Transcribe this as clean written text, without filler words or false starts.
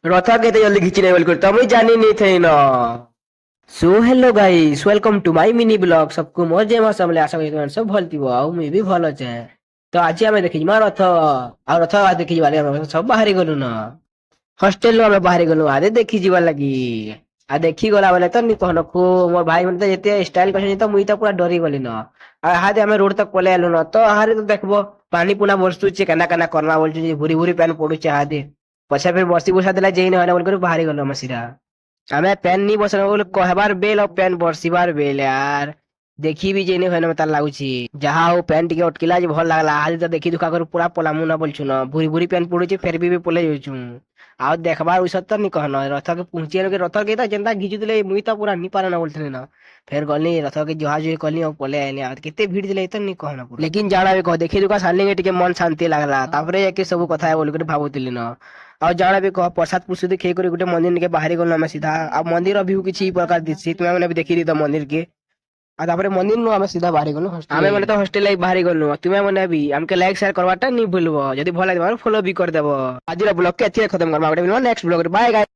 रथ केते जल्दी घिची नहीं बोल कर तो मुई जानी नहीं थे ना। So hello guys welcome to my mini blog सबको मजे में समले आशा करी तुम सब भल थिबो आ मुई भी भल अछे। तो आज आमे देखि मा रथ आ रथ देखि वाले हम सब बाहरी गलु ना। हॉस्टेल रो हमें बाहरी गलु आदे देखि जीवा लगी। आ देखि गला बेले तो नि कहनो खो मोर भाई मन तो एते स्टाइल करछन तो मुई तो पूरा डरी गली ना। आ हादे हमें रोड तक पले आलु ना तो हारे तो देखबो पानी पुना बरसु छे केना केना करना बोल छे भूरी भूरी पेन पडु छे हादे। पछे फिर बसी बुसा देला जेई न बोल कर बाहरी गलु मसिरा। ଆମେ ପେନ୍ ନି ବସନ ବୋଲି କହିବାର ବେଲ ଆଉ ପେନ୍ ବର୍ଷିବାର ବେଲ यार ଦେଖି ବି ଯେନେ ହେନ ମତେ ଲାଗୁଛି ଯାହା ହଉ ପେନ୍ ଟିକେ ଅଟକିଲା ଯେ ଭଲ ଲାଗଲା ଆଜି ତ ଦେଖି ଦୁଖା କରି ପୁରା ପଲାମୁ ନା ବୋଲଛୁ ନା ଭୁରି ଭୁରି ପେନ୍ ପଡୁଛି ଫେର ବି ପଲେଇ ଯାଉଛୁ ଆଉ ଦେଖବାର ଉସତ ତ ନି कहନ ରଥ के पहुंची के रथ के तो जेंता घिचुଥିଲେ ମୁଇ ତ ପୁରା ନି ପାରେ ନା बोलଥିଲେ ना फेर गली रथ के जुहा जुही कली और पले आइली आ केते भीड़ दिले तो नी कहना पूरा लेकिन जाना भी कह देखि दुका साली के ଟିକେ मन शांति लागला तापरे के सब कथा बोल के भाबुतिली ना ଆଉ ଜାଣା ବି କହ ପ୍ରସାଦ ପୁସୁଦି ଖେଇ କରି ଗୋଟେ ମନ୍ଦିର ନିକେ ବାହାରି ଗଲୁ ଆମେ ସିଧା ଆଉ ମନ୍ଦିର ଭିଉ କିଛି ପ୍ରକାର ଦିଶି ତୁମେ ମାନେ ବି ଦେଖି ଦେଇତ ମନ୍ଦିର के ଆଉ ତାପରେ ମନ୍ଦିର ନୁ ଆମେ ସିଧା ବାହାରି ଗଲୁ ଆମେ ମାନେ ତ ହଷ୍ଟେଲ ଲାଇଫ ବାହାରି ଗଲୁ ତୁମେ ମାନେ ବି ଆମକେ ଲାଇକ୍ शेयर करवाटा नहीं भूलबो यदि भल लागबो फॉलो भी कर देबो आजिर ब्लॉग के एथिए खत्म करबा नेक्स्ट ब्लॉग बाय गाइस।